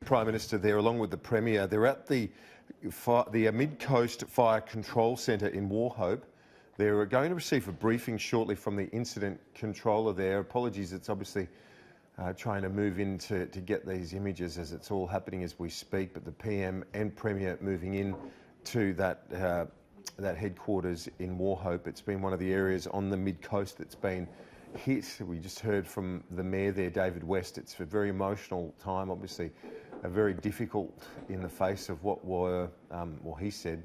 Prime Minister there, along with the Premier. They're at the Mid-Coast Fire Control Centre in Wauchope. They're going to receive a briefing shortly from the incident controller there. Apologies, it's obviously trying to move in to get these images as it's all happening as we speak, but the PM and Premier moving in to that headquarters in Wauchope. It's been one of the areas on the mid-coast that's been hit. We just heard from the Mayor there, David West. It's a very emotional time, obviously, very difficult in the face of what were, well, he said,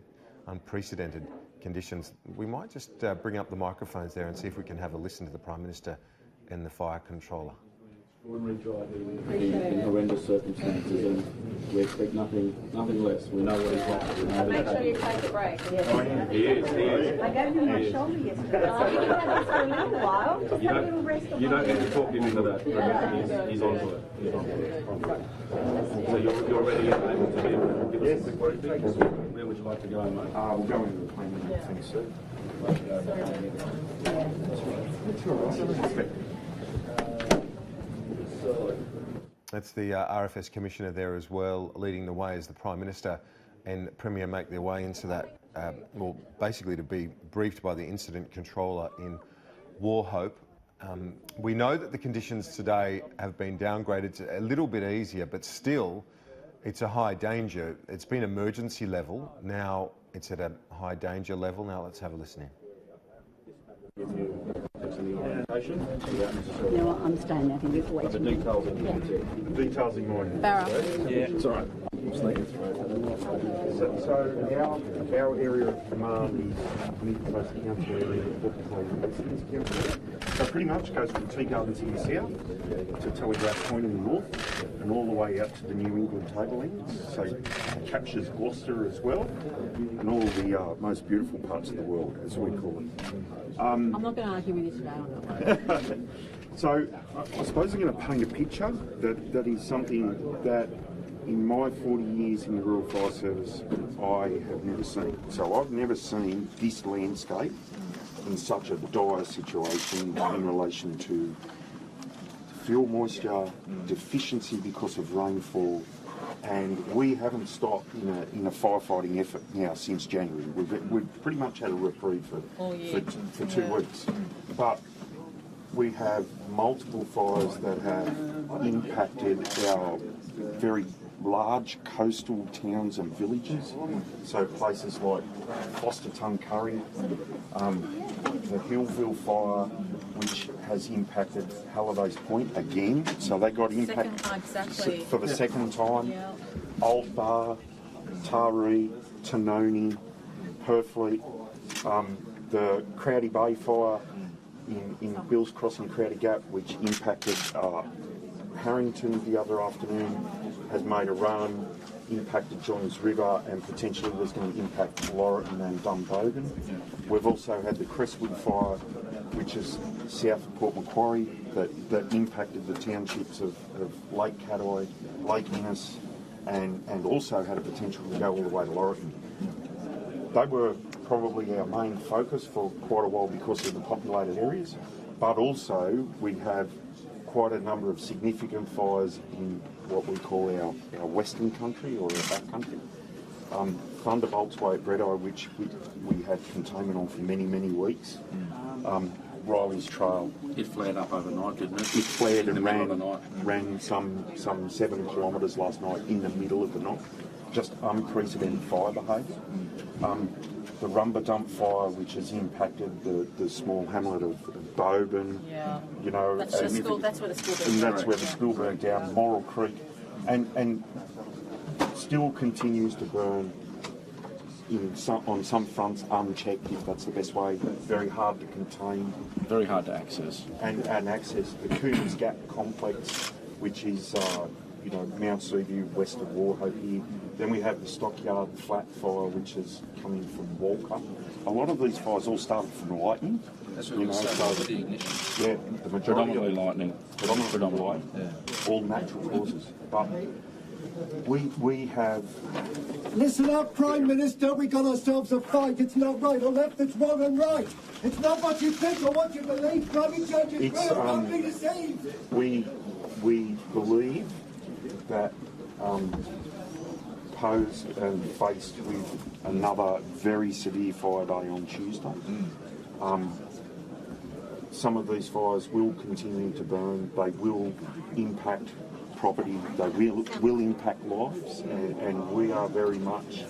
unprecedented conditions. We might just bring up the microphones there and see if we can have a listen to the Prime Minister and the Fire Controller. Ordinary driving in horrendous circumstances, and we expect nothing less. We know what he's like. Make sure you take a break. Yes. Oh, yeah. He is. I gave him my shoulder yesterday. You can have this for a little while. Just have a little rest. You don't need to talk him into that. He's on to it. He's on to it. So you're ready and able to give us a quick briefing? Where would you like to go, mate? We'll go into the planning thing soon. That's the RFS Commissioner there as well, leading the way as the Prime Minister and Premier make their way into that, well, basically to be briefed by the Incident Controller in Wauchope. We know that the conditions today have been downgraded to a little bit easier, but still it's a high danger. It's been emergency level, now it's at a high danger level. Now let's have a listen in. No, I'm staying out here. But the details are The details in mind. Barra. Yeah, it's all right. So our area of command is Mid-Coast Council area, so pretty much goes from Tea Gardens in the south to Telegraph Point in the north and all the way out to the New England tablelands. So it captures Gloucester as well and all the most beautiful parts of the world, as we call it. I'm not going to argue with you today on that one. So I suppose I'm going to paint a picture that is something that in my 40 years in the Rural Fire Service I have never seen. So I've never seen this landscape in such a dire situation in relation to fuel moisture, deficiency because of rainfall, and we haven't stopped in a firefighting effort now since January. We've pretty much had a reprieve for 2 weeks. But we have multiple fires that have impacted our very large coastal towns and villages. So places like Fosterton Curry, the Hillville fire, which has impacted Halliday's Point again. So they got impacted for the second time. Yeah. Old Bar, Taree, Tanoni, Purfleet, the Crowdy Bay fire in Bill's Crossing, Crowdy Gap, which impacted Harrington the other afternoon, has made a run, impacted Johns River, and potentially was going to impact Laurelton and Dumbogan. We've also had the Crestwood fire, which is south of Port Macquarie, that impacted the townships of Lake Catoi, Lake Innes, and also had a potential to go all the way to Laurelton. They were probably our main focus for quite a while because of the populated areas, but also we have quite a number of significant fires in what we call our western country or our back country. Thunderbolt's Way at Red Eye, which we had containment on for many, many weeks. Riley's Trail. It flared up overnight, didn't it? It flared in and the middle of the night. ran some 7 kilometres last night in the middle of the night. Just unprecedented fire behaviour. The Rumba Dump fire, which has impacted the small hamlet of Boban. Yeah. You know, that's where the school burned. And that's where the school burned down. Morrill Creek, and still continues to burn on some fronts unchecked, if that's the best way. Very hard to contain. Very hard to access. And access the Coombs Gap complex, which is Mount Seaview west of Wauchope here. Then we have the Stockyard Flat fire, which is coming from Wauchope. A lot of these fires all started from lightning. That's what started the ignition. Yeah, the majority predominantly lightning. Predominantly lightning. Yeah. All natural causes. But we have... Listen up, Prime Minister, we got ourselves a fight. It's not right or left, it's wrong and right. It's not what you think or what you believe. Bloody judges will not be deceived. We believe that posed and faced with another very severe fire day on Tuesday. Some of these fires will continue to burn. They will impact property. They will impact lives, and we are very much.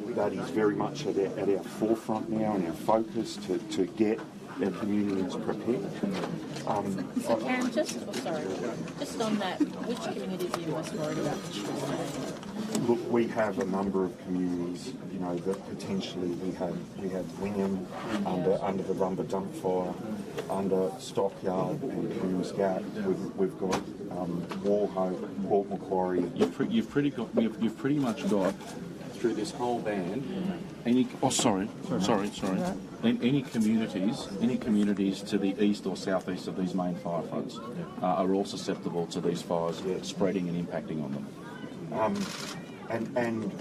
That is very much at our forefront now, and our focus to get our communities prepared. So Cam, just on that, which communities are you most worried about for Tuesday? Look, we have a number of communities, you know, that potentially we have Wingham under the Rumba dump fire, under Stockyard and Coombs Gap. We've got Wauchope, Port Macquarie. You've pretty much got through this whole band. Any communities to the east or southeast of these main fire fronts are all susceptible to these fires spreading and impacting on them. And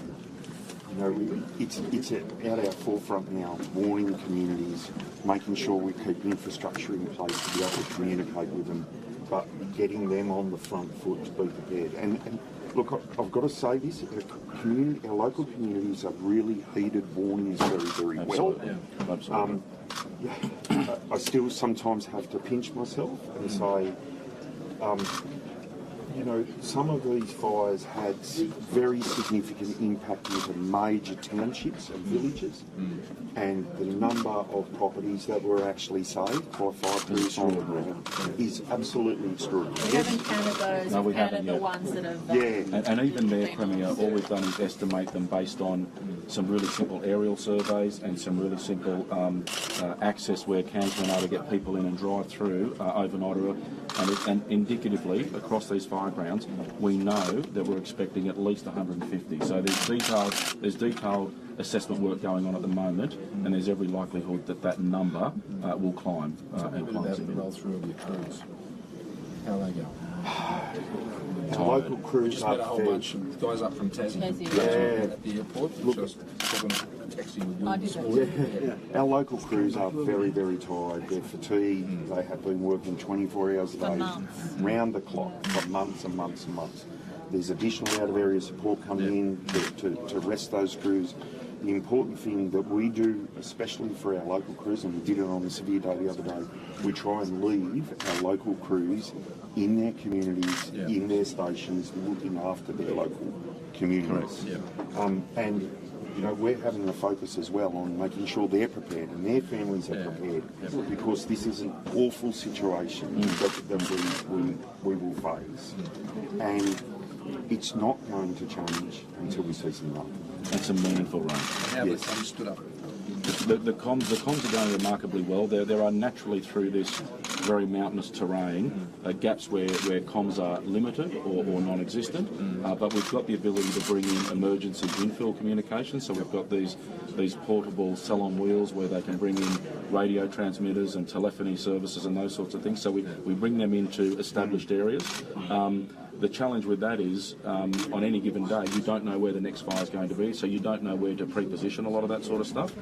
you know, it's at our forefront now, warning communities, making sure we keep infrastructure in place to be able to communicate with them, but getting them on the front foot to be prepared. And look, I've got to say this, our local communities have really heeded warnings very well. Absolutely. I still sometimes have to pinch myself and say, you know, some of these fires had very significant impact into major townships and villages, and the number of properties that were actually saved by fire crews on the ground is absolutely extraordinary. We haven't counted those, No, we we've counted haven't the yet. ones that have... And even there, Premier, all we've done is estimate them based on some really simple aerial surveys and some really simple access where CAM's been able to get people in and drive through overnight. And indicatively, across these fire grounds, we know that we're expecting at least 150. So there's detailed assessment work going on at the moment, and there's every likelihood that that number will climb and climb. Roll through of your crews. How they go? Our local crews Just met a are whole very... bunch of guys up from Tassie. At the airport. Look, I was talking, texting with Will I this did morning. Our local crews are very tired. They're fatigued. They have been working 24 hours a day, round the clock, for months and months and months. There's additional out-of-area support coming in to rest those crews. The important thing that we do, especially for our local crews, and we did it on the severe day the other day, we try and leave our local crews in their communities, in their stations, looking after their local communities. And you know, we're having a focus as well on making sure they're prepared and their families are prepared, because this is an awful situation that we will face, and it's not going to change until we see some rain. And some meaningful rain. How the sun stood up. The comms are going remarkably well. There are naturally through this very mountainous terrain gaps where comms are limited or non-existent, but we've got the ability to bring in emergency infill communication. So we've got these portable cell on wheels where they can bring in radio transmitters and telephony services and those sorts of things. So we bring them into established areas. The challenge with that is, on any given day, you don't know where the next fire is going to be, so you don't know where to pre-position a lot of that sort of stuff.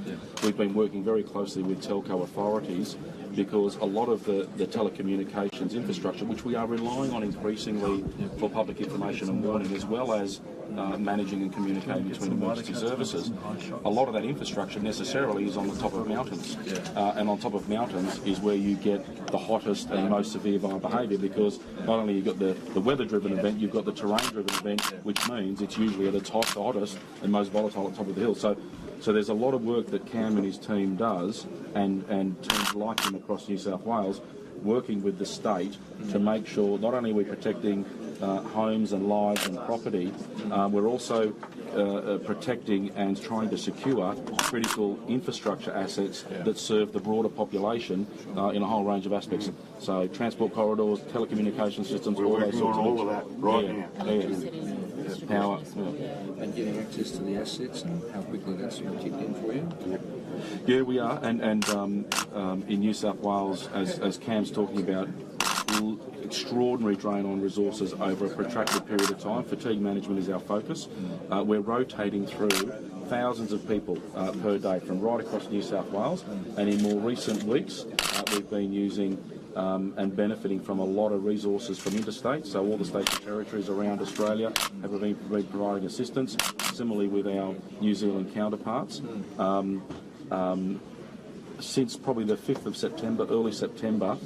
We've been working very closely with telco authorities, because a lot of the telecommunications infrastructure, which we are relying on increasingly for public information and warning, as well as managing and communicating between emergency services, a lot of that infrastructure necessarily is on the top of mountains. And on top of mountains is where you get the hottest and most severe fire behaviour, because not only you've got the weather-driven event, you've got the terrain-driven event, which means it's usually at its hottest and most volatile at top of the hill. So there's a lot of work that Cam and his team does, and teams like him across New South Wales, working with the state to make sure not only are we protecting homes and lives and property, we're also protecting and trying to secure critical infrastructure assets that serve the broader population in a whole range of aspects. So transport corridors, telecommunication systems, all those sorts of things. All of that right now. Power. And getting access to the assets and how quickly that's sort of kicked in for you. Yeah, we are, and in New South Wales, as Cam's talking about, extraordinary drain on resources over a protracted period of time. Fatigue management is our focus. We're rotating through thousands of people per day from right across New South Wales, and in more recent weeks we've been using and benefiting from a lot of resources from interstate. So all the states and territories around Australia have been providing assistance. Similarly with our New Zealand counterparts. Since probably the 5th of September, early September,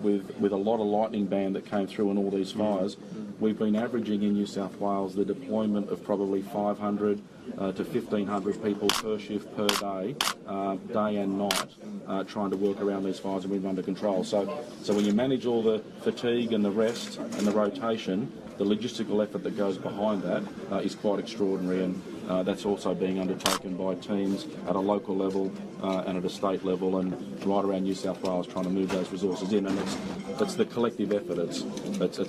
with a lot of lightning band that came through in all these fires, we've been averaging in New South Wales the deployment of probably 500 to 1,500 people per shift per day, day and night, trying to work around these fires and bring them under control. So when you manage all the fatigue and the rest and the rotation, the logistical effort that goes behind that is quite extraordinary, and that's also being undertaken by teams at a local level and at a state level and right around New South Wales, trying to move those resources in. And it's the collective effort. It's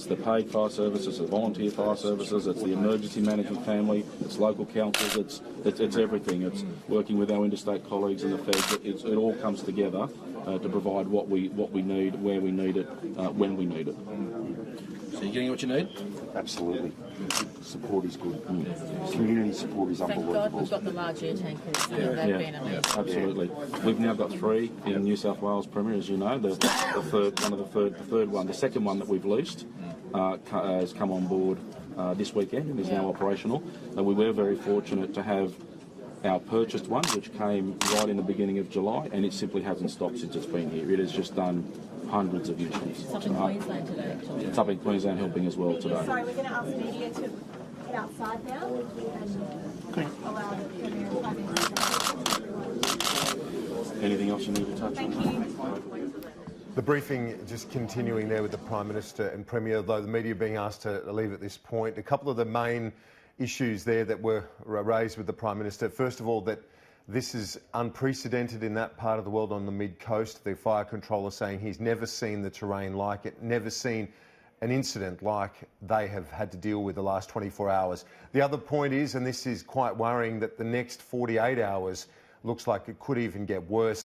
the paid fire services, it's the volunteer fire services, it's the emergency management family, it's local councils, it's everything. It's working with our interstate colleagues and the feds. It all comes together to provide what we need, where we need it, when we need it. So you're getting what you need? Absolutely. Support is good. Community support is Thank unbelievable. God we've got the large air tankers. They've been amazing. Absolutely. We've now got 3 in New South Wales Premier, as you know. The third one, the second one that we've leased has come on board this weekend and is now operational. And we were very fortunate to have our purchased one, which came right in the beginning of July, and it simply hasn't stopped since it's been here. It has just done hundreds of missions. It's up in Queensland today, actually. It's up in Queensland helping as well today. Sorry, we're going to ask media to get outside now and allow the Premier and Prime Minister. Anything else you need to touch on? Thank you. The briefing just continuing there with the Prime Minister and Premier, though the media being asked to leave at this point. A couple of the main issues there that were raised with the Prime Minister. First of all, that this is unprecedented in that part of the world on the mid-coast. The fire controller saying he's never seen the terrain like it, never seen an incident like they have had to deal with the last 24 hours. The other point is, and this is quite worrying, that the next 48 hours looks like it could even get worse.